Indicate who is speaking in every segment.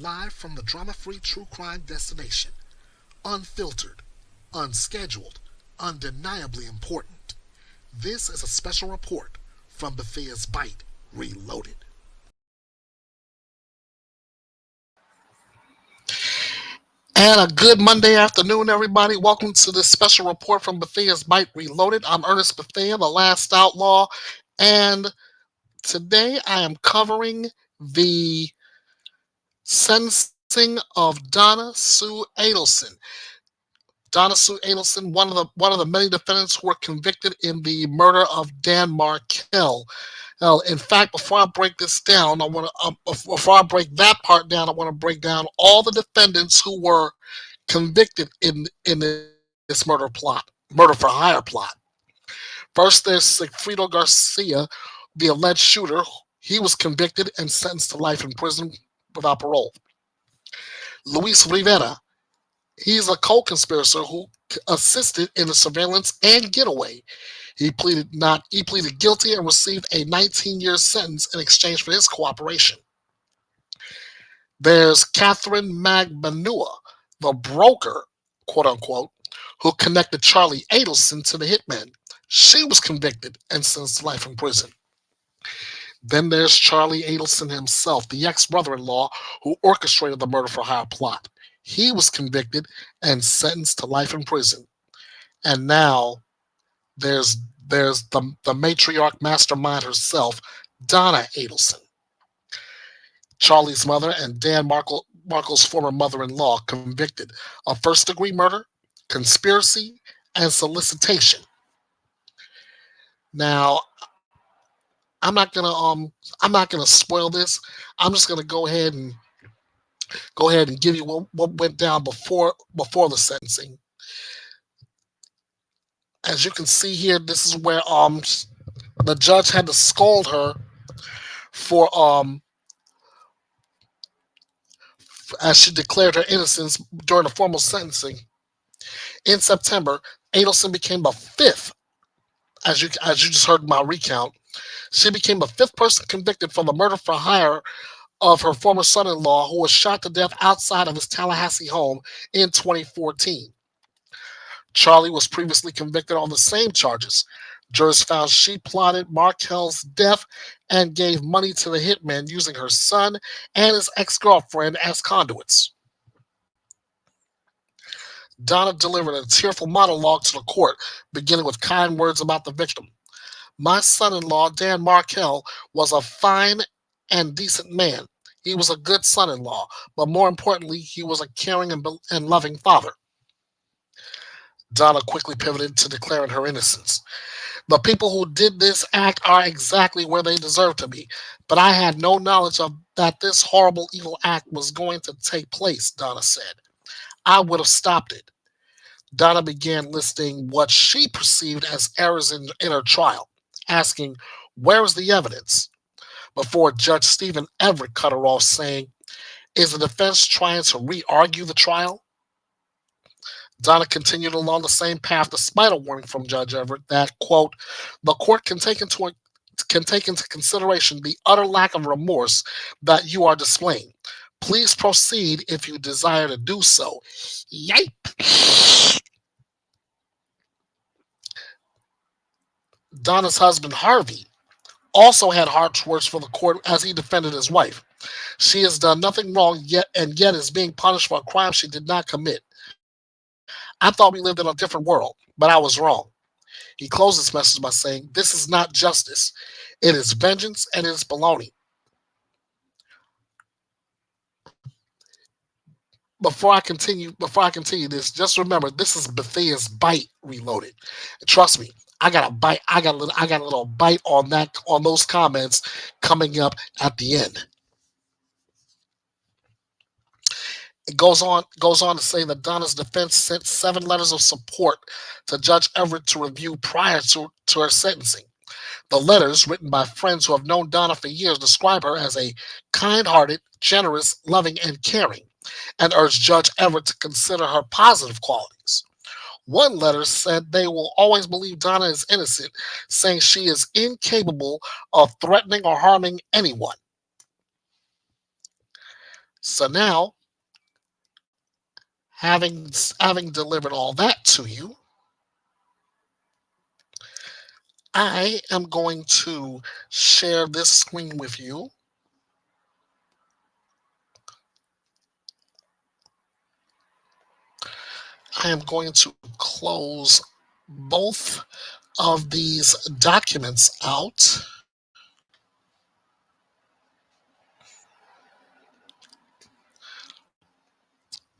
Speaker 1: live from the drama-free true crime destination. Unfiltered, unscheduled, undeniably important. This is a special report from Bethea'S Byte Reloaded. And a good Monday afternoon, everybody. Welcome to this special report from Bethea'S Byte Reloaded. I'm Ernest Bethea, the last outlaw, and today I am covering the sentencing of Donna Sue Adelson. Donna Sue Adelson, one of the many defendants who were convicted in the murder of Dan Markell. Now, in fact, before I break this down, before I break that part down, I want to break down all the defendants who were convicted in this murder for hire plot. First, there's Sigfrido Garcia, the alleged shooter. He was convicted and sentenced to life in prison without parole. Luis Rivera, he's a co-conspirator who assisted in the surveillance and getaway. He pleaded guilty and received a 19-year sentence in exchange for his cooperation. There's Catherine Magbanua, the broker, quote unquote, who connected Charlie Adelson to the hitman. She was convicted and sentenced to life in prison. Then there's Charlie Adelson himself, the ex-brother-in-law who orchestrated the murder for hire plot. He was convicted and sentenced to life in prison. And now there's the matriarch mastermind herself, Donna Adelson, Charlie's mother and Dan Markell's former mother-in-law, convicted of first-degree murder, conspiracy, and solicitation. Now, I'm not gonna spoil this. I'm just gonna go ahead and give you what went down before the sentencing. As you can see here, this is where the judge had to scold her for as she declared her innocence during the formal sentencing. In September, Adelson became the fifth, as you just heard my recount. She became the fifth person convicted for the murder for hire of her former son-in-law, who was shot to death outside of his Tallahassee home in 2014. Charlie was previously convicted on the same charges. Jurors found she plotted Markell's death and gave money to the hitman using her son and his ex-girlfriend as conduits. Donna delivered a tearful monologue to the court, beginning with kind words about the victim. My son-in-law, Dan Markell, was a fine and decent man. He was a good son-in-law, but more importantly, he was a caring and loving father. Donna quickly pivoted to declaring her innocence. The people who did this act are exactly where they deserve to be, but I had no knowledge of that this horrible, evil act was going to take place, Donna said. I would have stopped it. Donna began listing what she perceived as errors in her trial, asking, where is the evidence? Before Judge Stephen Everett cut her off, saying, is the defense trying to re-argue the trial? Donna continued along the same path despite a warning from Judge Everett that, quote, the court can take into consideration the utter lack of remorse that you are displaying. Please proceed if you desire to do so. Yipe! Donna's husband, Harvey, also had harsh words for the court as he defended his wife. She has done nothing wrong yet is being punished for a crime she did not commit. I thought we lived in a different world, but I was wrong. He closed his message by saying, this is not justice. It is vengeance and it is baloney. Before I continue this, just remember this is Bethea'S Byte Reloaded. Trust me, I got a little bite on those comments coming up at the end. It goes on to say that Donna's defense sent 7 letters of support to Judge Everett to review prior to her sentencing. The letters, written by friends who have known Donna for years, describe her as a kind-hearted, generous, loving, and caring, and urged Judge Everett to consider her positive qualities. One letter said they will always believe Donna is innocent, saying she is incapable of threatening or harming anyone. So now, having delivered all that to you, I am going to share this screen with you. I am going to close both of these documents out.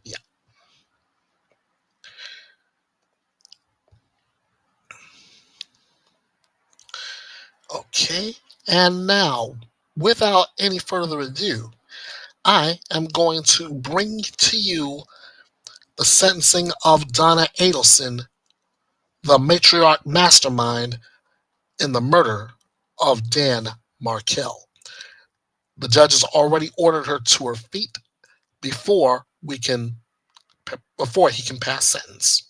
Speaker 1: Yeah. Okay. And now, without any further ado, I am going to bring to you the sentencing of Donna Adelson, the matriarch mastermind in the murder of Dan Markell. The judge has already ordered her to her feet before before he can pass sentence.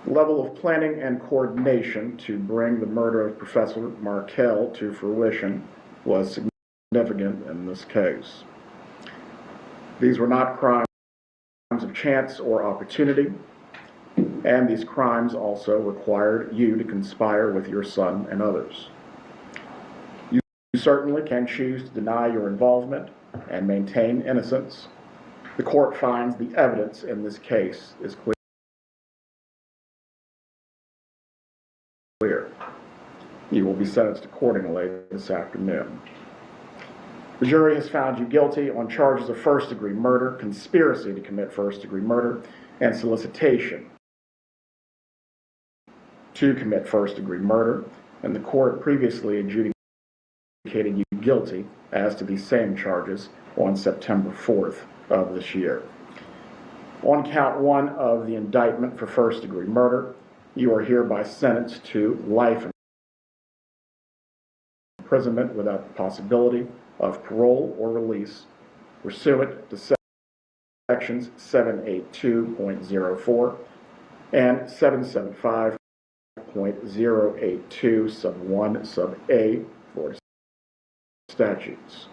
Speaker 2: Level of planning and coordination to bring the murder of Professor Markell to fruition was significant in this case. These were not crimes of chance or opportunity, and these crimes also required you to conspire with your son and others. You certainly can choose to deny your involvement and maintain innocence. The court finds the evidence in this case is clear. You will be sentenced accordingly this afternoon. The jury has found you guilty on charges of first-degree murder, conspiracy to commit first-degree murder, and solicitation to commit first-degree murder, and the court previously adjudicated you guilty as to these same charges on September 4th of this year. On count one of the indictment for first-degree murder, you are hereby sentenced to life imprisonment without the possibility of parole or release pursuant to sections 782.04 and 775.082 sub 1 sub a Florida statutes.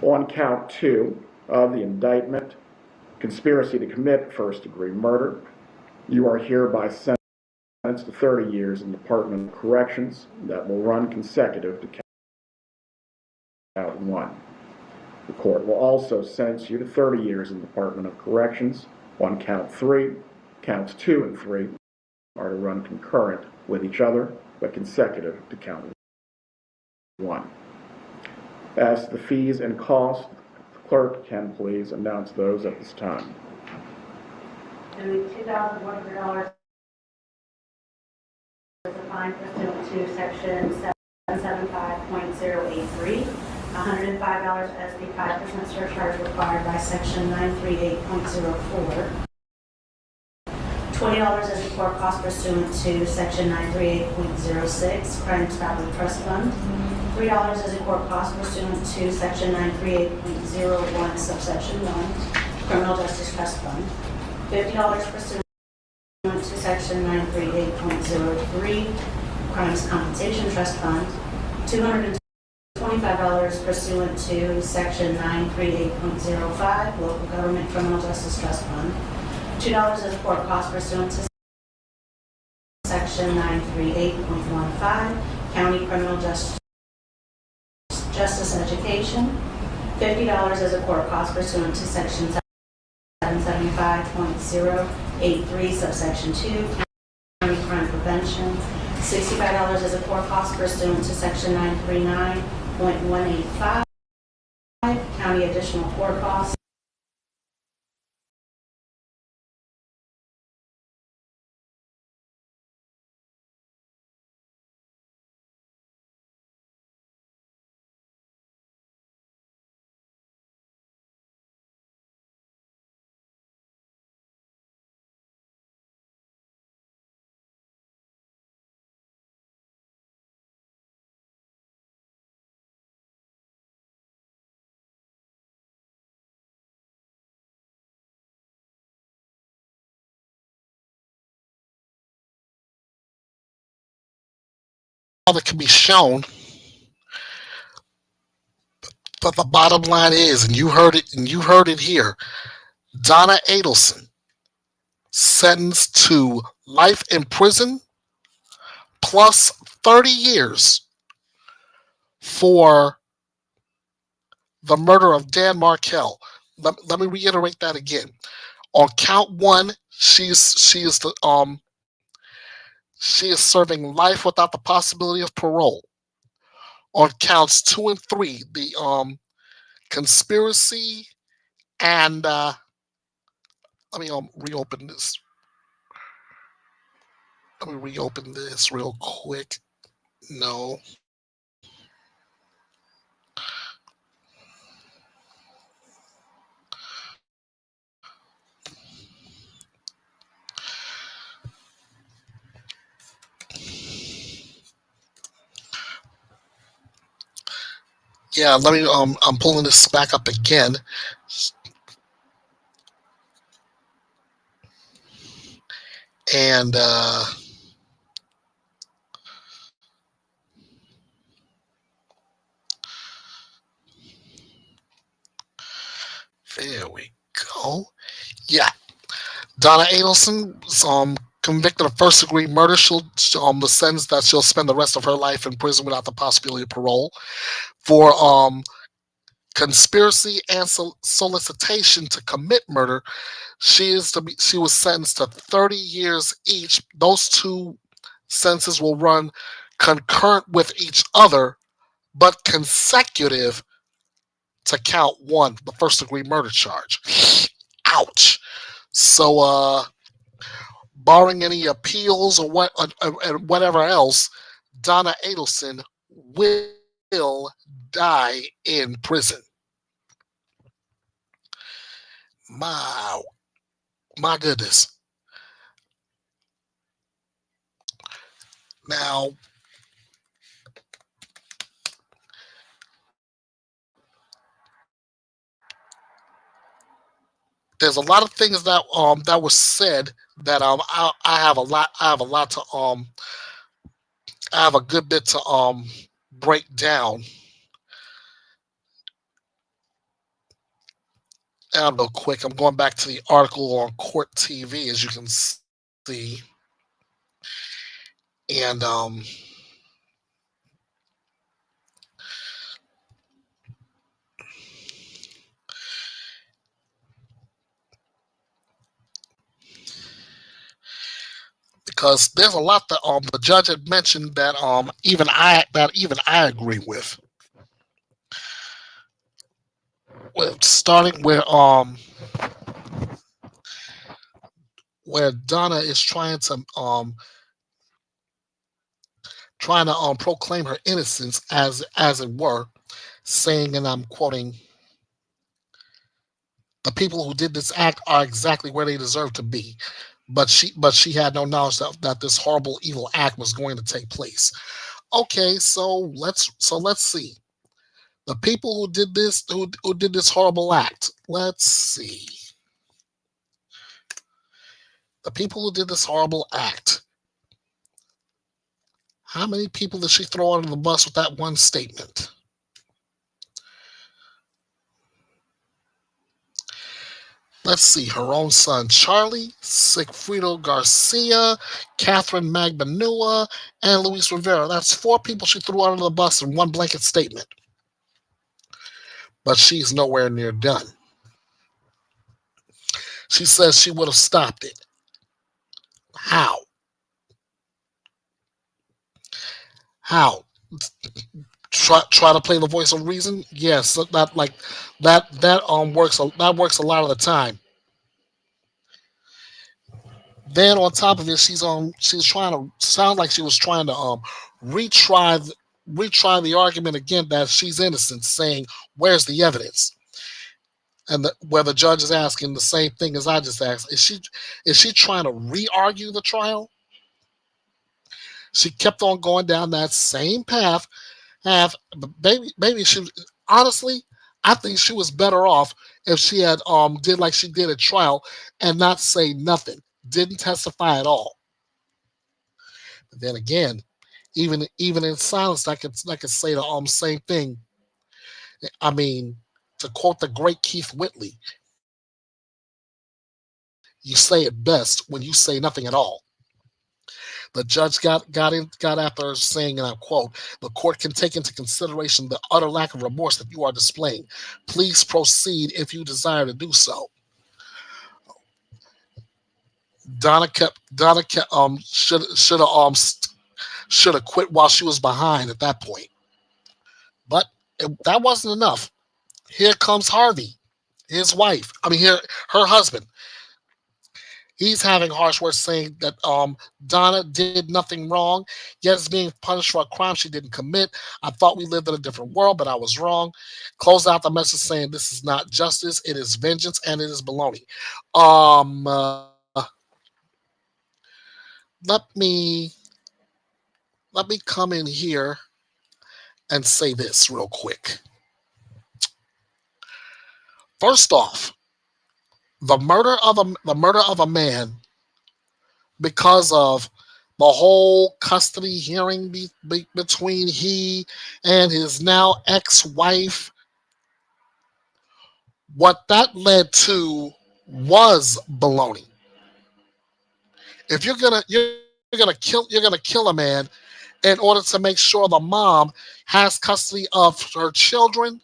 Speaker 2: On count two of the indictment, conspiracy to commit first-degree murder, you are hereby sentenced to 30 years in the Department of Corrections that will run consecutive to count one. The court will also sentence you to 30 years in the Department of Corrections on count three. Counts 2 and 3 are to run concurrent with each other, but consecutive to count one. As to the fees and costs, the clerk can please announce those at this time.
Speaker 3: $2,100 is a fine pursuant to section 775.083. $105 as the 5% surcharge required by section 938.04. $20 as a court cost pursuant to section 938.06, crime established trust fund. $3 as a court cost pursuant to section 938.01, subsection 1, criminal justice trust fund. $50 pursuant to section 938.03, crimes compensation trust fund. $225 pursuant to section 938.05, local government criminal justice trust fund. $2 as a court cost pursuant to section 938.15, county criminal justice education. $50 as a court cost pursuant to section 775.083, subsection 2, county crime prevention. $65 as a court cost pursuant to section 939.185, county additional court costs.
Speaker 1: that can be shown. But the bottom line is, and you heard it here, Donna Adelson sentenced to life in prison plus 30 years for the murder of Dan Markel. Let me reiterate that again. On count one, she is serving life without the possibility of parole. On counts two and three, the conspiracy and let me reopen this. Let me reopen this real quick. No. Yeah, let me I'm pulling this back up again. And there we go. Yeah, Donna Adelson was convicted of first degree murder. She'll the sentence that she'll spend the rest of her life in prison without the possibility of parole. For conspiracy and solicitation to commit murder, she was sentenced to 30 years each. Those two sentences will run concurrent with each other, but consecutive to count one, the first degree murder charge. Ouch. So barring any appeals or whatever else, Donna Adelson will die in prison. My my goodness. Now there's a lot of things that were said that I have a lot to I have a good bit to break down. And real quick, I'm going back to the article on Court TV, as you can see, and because there's a lot that the judge had mentioned that even I agree with. Starting where Donna is trying to proclaim her innocence, as it were, saying, and I'm quoting, the people who did this act are exactly where they deserve to be. But she had no knowledge that this horrible evil act was going to take place. Okay, so let's see. The people who did this horrible act. Let's see. The people who did this horrible act. How many people did she throw under the bus with that one statement? Let's see, her own son Charlie, Sigfrido Garcia, Catherine Magbanua, and Luis Rivera. That's four people she threw under the bus in one blanket statement. But she's nowhere near done. She says she would have stopped it. How? How? Try to play the voice of reason? Yes, that works a lot of the time. Then on top of it, she's trying to sound like she was trying to retry retry the argument again that she's innocent, saying, "Where's the evidence?" And where the judge is asking the same thing as I just asked, is she trying to re-argue the trial? She kept on going down that same path. Maybe she honestly, I think she was better off if she had did like she did at trial and not say nothing, didn't testify at all. But then again, Even in silence, I could say the same thing. I mean, to quote the great Keith Whitley, you say it best when you say nothing at all. The judge got after saying, and I quote, "The court can take into consideration the utter lack of remorse that you are displaying. Please proceed if you desire to do so." Donna kept should have quit while she was behind at that point. But that wasn't enough. Here comes Harvey, his wife. I mean, her husband. He's having harsh words saying that Donna did nothing wrong, yet is being punished for a crime she didn't commit. I thought we lived in a different world, but I was wrong. Close out the message saying this is not justice, it is vengeance, and it is baloney. Um, uh, let me let me come in here and say this real quick. First off, the murder of a man because of the whole custody hearing between he and his now ex-wife. What that led to was baloney. If you're gonna kill a man in order to make sure the mom has custody of her children,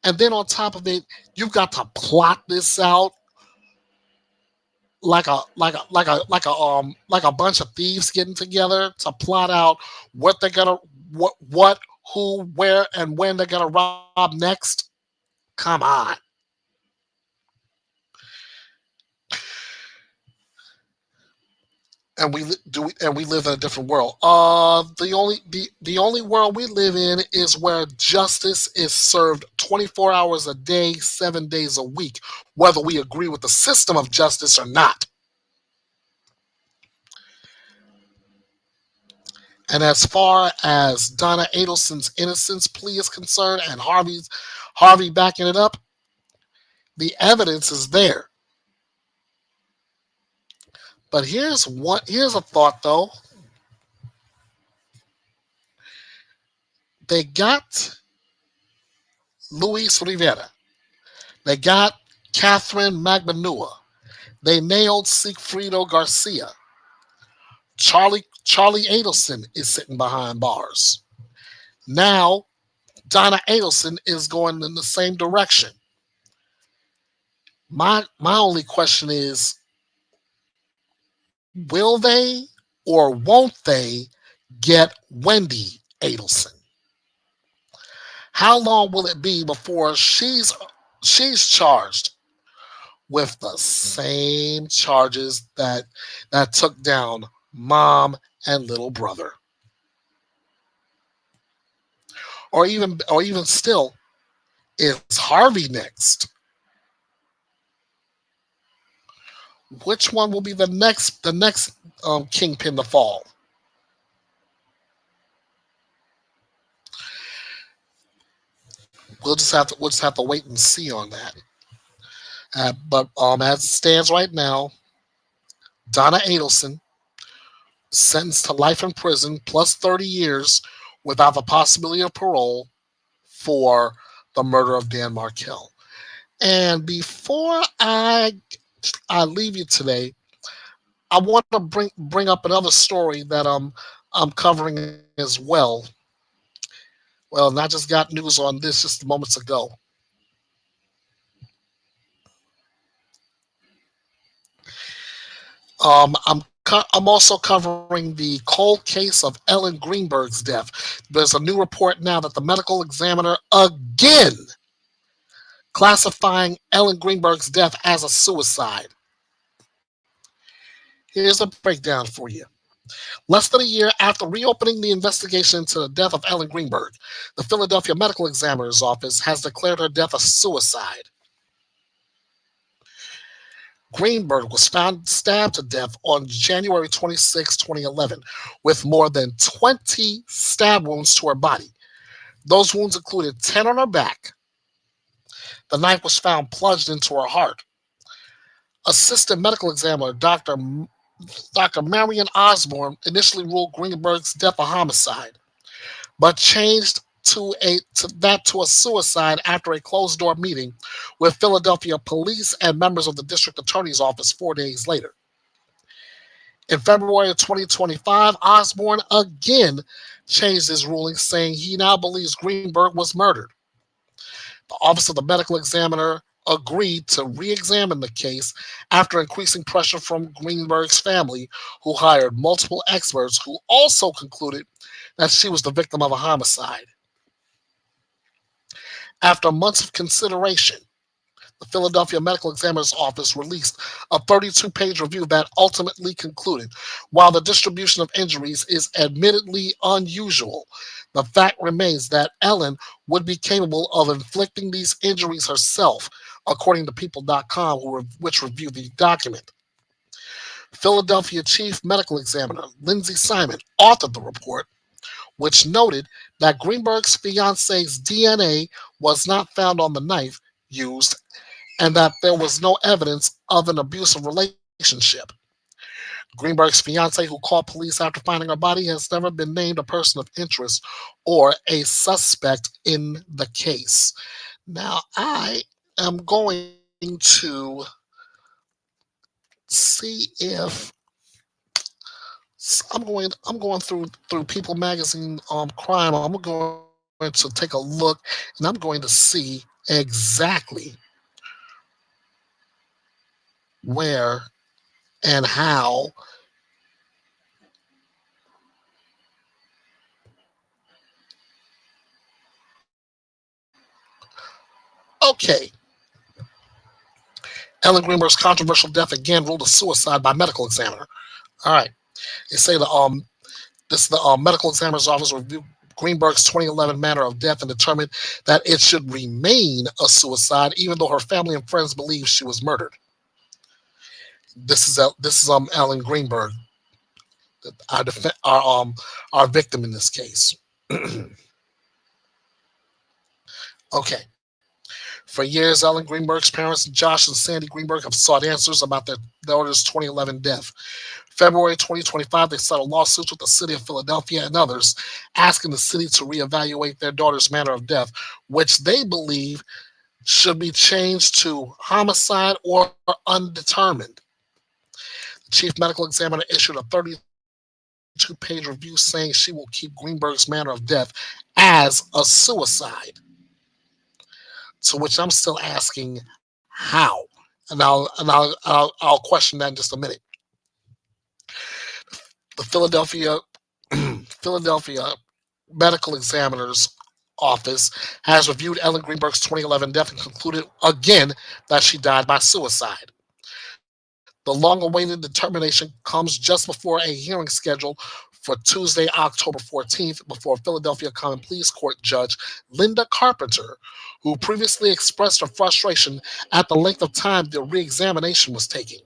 Speaker 1: and then on top of it, you've got to plot this out like a bunch of thieves getting together to plot out what they're gonna what who where and when they're gonna rob next. Come on. And we live in a different world. The only world we live in is where justice is served 24 hours a day, 7 days a week, whether we agree with the system of justice or not. And as far as Donna Adelson's innocence plea is concerned, and Harvey backing it up, the evidence is there. But here's a thought though. They got Luis Rivera. They got Catherine Magbanua. They nailed Sigfrido Garcia. Charlie Adelson is sitting behind bars. Now Donna Adelson is going in the same direction. My only question is, will they or won't they get Wendy Adelson? How long will it be before she's charged with the same charges that took down mom and little brother? Or even still, is Harvey next? Which one will be the next kingpin to fall? We'll just have to wait and see on that. But as it stands right now, Donna Adelson sentenced to life in prison plus 30 years without the possibility of parole for the murder of Dan Markell. And before I leave you today, I want to bring up another story that I'm covering as well. Well, and I just got news on this just moments ago. I'm also covering the cold case of Ellen Greenberg's death. There's a new report now that the medical examiner again classifying Ellen Greenberg's death as a suicide. Here's a breakdown for you. Less than a year after reopening the investigation into the death of Ellen Greenberg, the Philadelphia Medical Examiner's Office has declared her death a suicide. Greenberg was found stabbed to death on January 26, 2011, with more than 20 stab wounds to her body. Those wounds included 10 on her back. The knife was found plunged into her heart. Assistant medical examiner Dr. Marion Osborne initially ruled Greenberg's death a homicide, but changed to a suicide after a closed door meeting with Philadelphia police and members of the district attorney's office 4 days later. In February of 2025, Osborne again changed his ruling, saying he now believes Greenberg was murdered. The Office of the Medical Examiner agreed to re examine the case after increasing pressure from Greenberg's family, who hired multiple experts who also concluded that she was the victim of a homicide. After months of consideration, the Philadelphia Medical Examiner's Office released a 32-page review that ultimately concluded while the distribution of injuries is admittedly unusual, the fact remains that Ellen would be capable of inflicting these injuries herself, according to People.com, which reviewed the document. Philadelphia Chief Medical Examiner Lindsay Simon authored the report, which noted that Greenberg's fiance's DNA was not found on the knife used and that there was no evidence of an abusive relationship. Greenberg's fiance, who called police after finding her body, has never been named a person of interest or a suspect in the case. Now, I am going to see if I'm going through People Magazine crime. I'm going to take a look and I'm going to see exactly where and how. Okay, Ellen Greenberg's controversial death again ruled a suicide by medical examiner. All right, they say the medical examiner's office reviewed Greenberg's 2011 manner of death and determined that it should remain a suicide, even though her family and friends believe she was murdered. This is Ellen Greenberg, our victim in this case. Okay. For years, Ellen Greenberg's parents, Josh and Sandy Greenberg, have sought answers about their daughter's 2011 death. February 2025, they settled lawsuits with the city of Philadelphia and others, asking the city to reevaluate their daughter's manner of death, which they believe should be changed to homicide or undetermined. The chief medical examiner issued a 32-page review saying she will keep Greenberg's manner of death as a suicide. To which I'm still asking how, and I'll question that in just a minute. The Philadelphia Medical Examiner's Office has reviewed Ellen Greenberg's 2011 death and concluded again that she died by suicide. The long-awaited determination comes just before a hearing scheduled for Tuesday, October 14th, before Philadelphia Common Pleas Court Judge Linda Carpenter, who previously expressed her frustration at the length of time the re-examination was taking.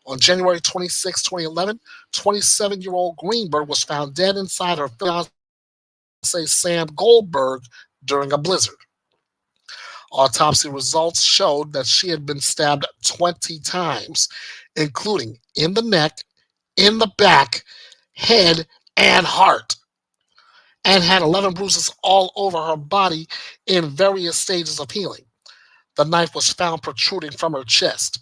Speaker 1: On January 26, 2011, 27-year-old Greenberg was found dead inside her fiancé Sam Goldberg during a blizzard. Autopsy results showed that she had been stabbed 20 times, including in the neck, in the back, head, and heart, and had 11 bruises all over her body in various stages of healing. The knife was found protruding from her chest.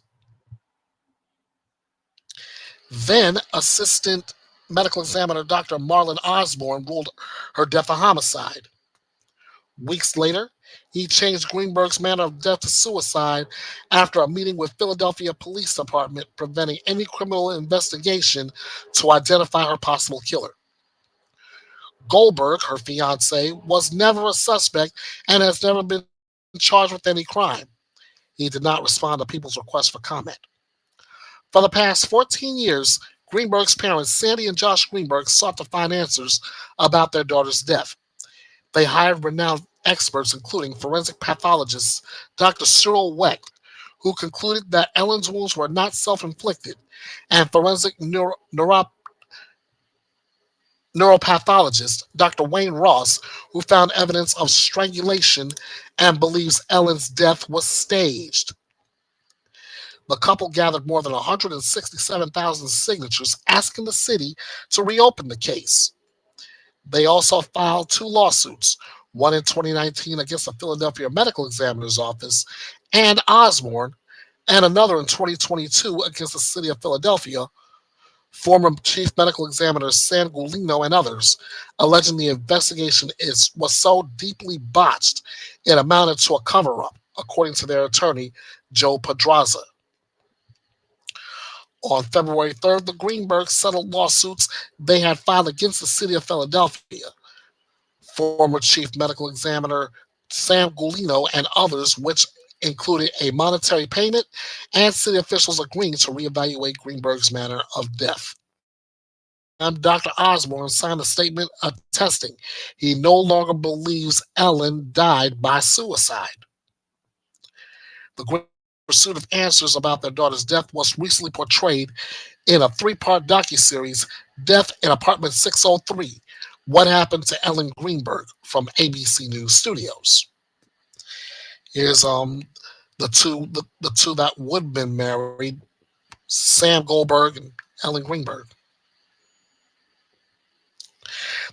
Speaker 1: Then, Assistant Medical Examiner Dr. Marlon Osborne ruled her death a homicide. Weeks later, he changed Greenberg's manner of death to suicide after a meeting with Philadelphia Police Department preventing any criminal investigation to identify her possible killer. Goldberg, her fiance, was never a suspect and has never been charged with any crime. He did not respond to people's requests for comment. For the past 14 years, Greenberg's parents, Sandy and Josh Greenberg, sought to find answers about their daughter's death. They hired renowned experts, including forensic pathologist Dr. Cyril Wecht, who concluded that Ellen's wounds were not self-inflicted, and forensic neuropathologist Dr. Wayne Ross, who found evidence of strangulation and believes Ellen's death was staged. The couple gathered more than 167,000 signatures asking the city to reopen the case. They also filed two lawsuits, one in 2019 against the Philadelphia Medical Examiner's Office and Osborne, and another in 2022 against the city of Philadelphia, former Chief Medical Examiner San Gulino and others, alleging the investigation was so deeply botched it amounted to a cover up, according to their attorney, Joe Pedraza. On February 3rd, the Greenbergs settled lawsuits they had filed against the city of Philadelphia, former Chief Medical Examiner Sam Gulino and others, which included a monetary payment and city officials agreeing to reevaluate Greenberg's manner of death. And Dr. Osborne signed a statement attesting he no longer believes Ellen died by suicide. The Greenbergs' pursuit of answers about their daughter's death was recently portrayed in a three-part docuseries, Death in Apartment 603, What Happened to Ellen Greenberg, from ABC News Studios. Here's the two that would have been married, Sam Goldberg and Ellen Greenberg.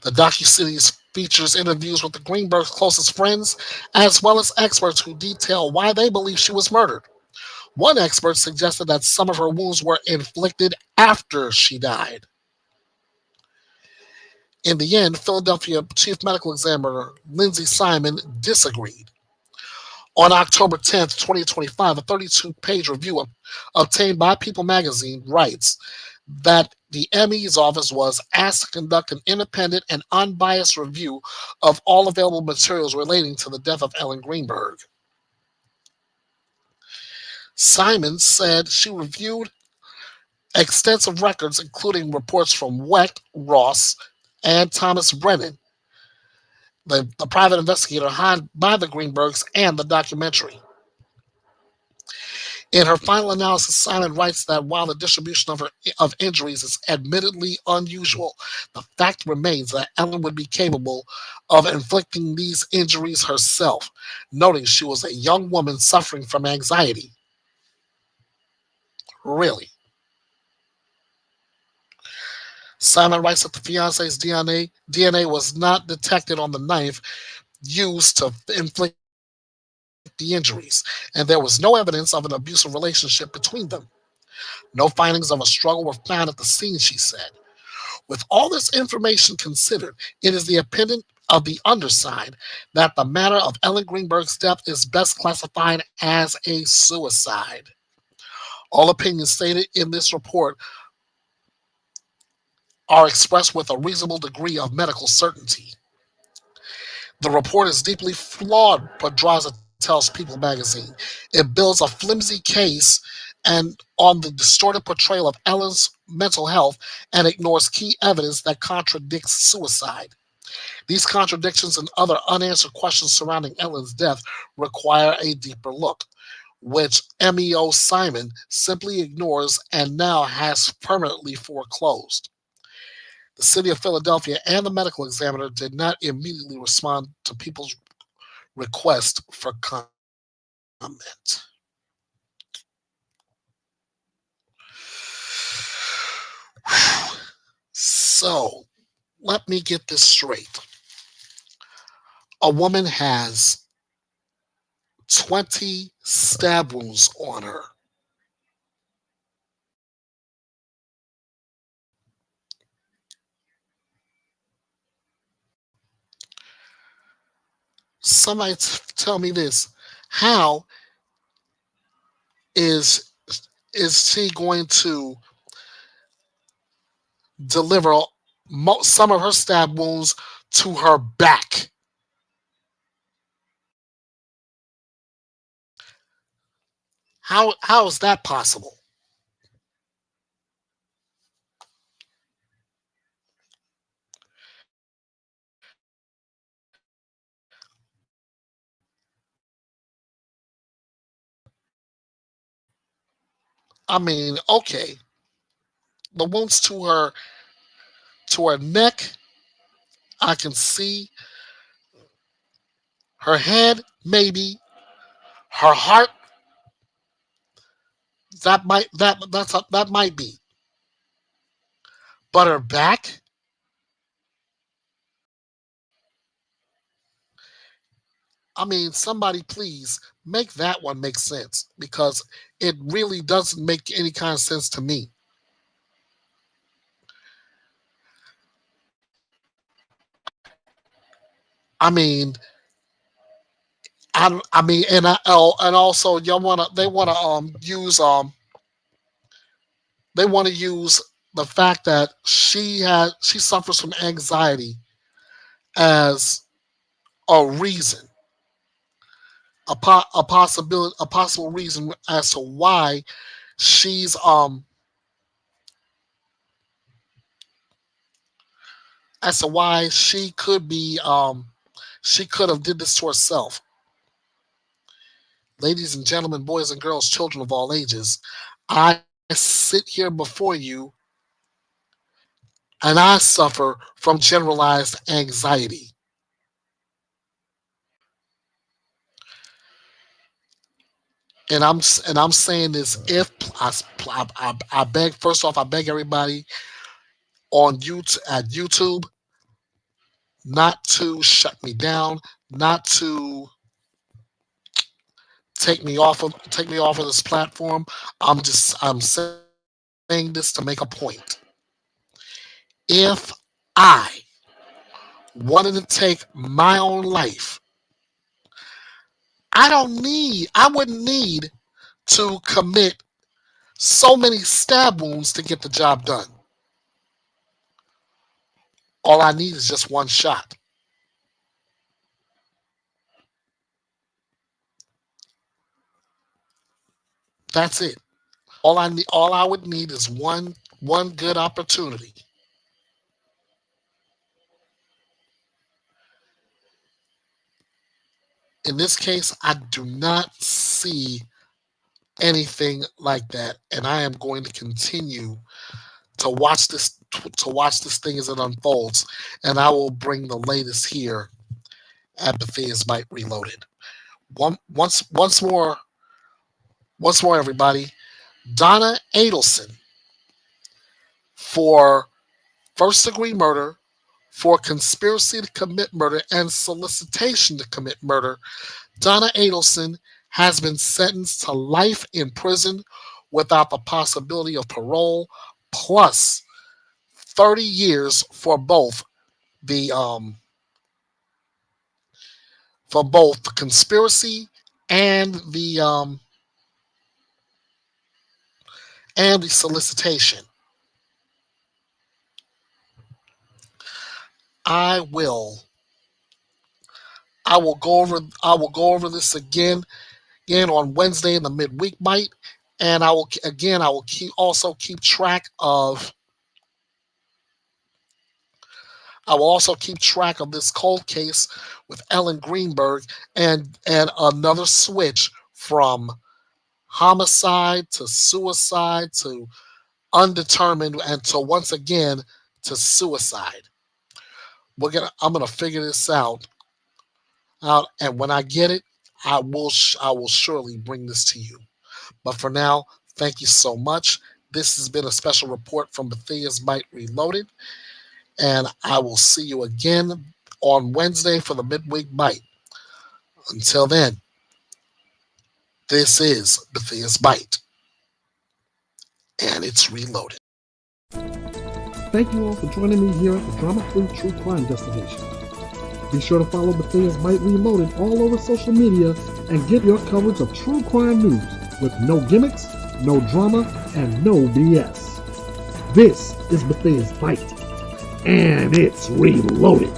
Speaker 1: The docuseries features interviews with the Greenbergs' closest friends, as well as experts who detail why they believe she was murdered. One expert suggested that some of her wounds were inflicted after she died. In the end, Philadelphia Chief Medical Examiner Lindsay Simon disagreed. On October 10th, 2025, a 32-page review obtained by People magazine writes that the ME's office was asked to conduct an independent and unbiased review of all available materials relating to the death of Ellen Greenberg. Simon said she reviewed extensive records, including reports from Wecht, Ross, and Thomas Brennan, the private investigator hired by the Greenbergs, and the documentary. In her final analysis, Simon writes that while the distribution of injuries is admittedly unusual, the fact remains that Ellen would be capable of inflicting these injuries herself, noting she was a young woman suffering from anxiety. Really? Simon writes that the fiance's DNA was not detected on the knife used to inflict the injuries, and there was no evidence of an abusive relationship between them. No findings of a struggle were found at the scene, she said. With all this information considered, it is the opinion of the undersigned that the matter of Ellen Greenberg's death is best classified as a suicide. All opinions stated in this report are expressed with a reasonable degree of medical certainty. The report is deeply flawed, Pedraza tells People magazine. It builds a flimsy case and on the distorted portrayal of Ellen's mental health and ignores key evidence that contradicts suicide. These contradictions and other unanswered questions surrounding Ellen's death require a deeper look, which MEO Simon simply ignores and now has permanently foreclosed. The city of Philadelphia and the medical examiner did not immediately respond to people's request for comment. So, let me get this straight. A woman has 20 stab wounds on her. Somebody tell me this. How is she going to deliver some of her stab wounds to her back? How is that possible? I mean, okay, the wounds to her neck, I can see. Her head, maybe. Her heart, That might be. But her back, I mean, somebody please make that one make sense because it really doesn't make any kind of sense to me. I mean, I mean, and also they want to use the fact that she suffers from anxiety as a reason, a possible reason as to why she's as to why she could have did this to herself. Ladies and gentlemen, boys and girls, children of all ages, I sit here before you and I suffer from generalized anxiety. And I'm saying this, if I beg, first off, I beg everybody on YouTube, at YouTube, not to shut me down, not to take me off of this platform. I'm saying this to make a point. If I wanted to take my own life, I wouldn't need to commit so many stab wounds to get the job done. All I need is just one shot. That's it. All I would need is one good opportunity. In this case, I do not see anything like that, and I am going to continue to watch this thing as it unfolds, and I will bring the latest here at Bethea'S Byte Reloaded. One, once more, everybody. Donna Adelson for first degree murder, for conspiracy to commit murder, and solicitation to commit murder. Donna Adelson has been sentenced to life in prison without the possibility of parole, plus 30 years the for both the conspiracy and the solicitation. I will I will go over this again on Wednesday in the midweek bite, and I will keep track of I will also keep track of this cold case with Ellen Greenberg and another switch from homicide to suicide to undetermined and to once again to suicide. I'm gonna figure this out, and when I get it, I will surely bring this to you. But for now, thank you so much. This has been a special report from Bethea'S Byte Reloaded, and I will see you again on Wednesday for the midweek bite. Until then, this is Bethea'S Byte, and it's reloaded.
Speaker 4: Thank you all for joining me here at the Drama-Free True Crime Destination. Be sure to follow Bethea'S Byte Reloaded all over social media and get your coverage of true crime news with no gimmicks, no drama, and no BS. This is Bethea'S Byte, and it's reloaded.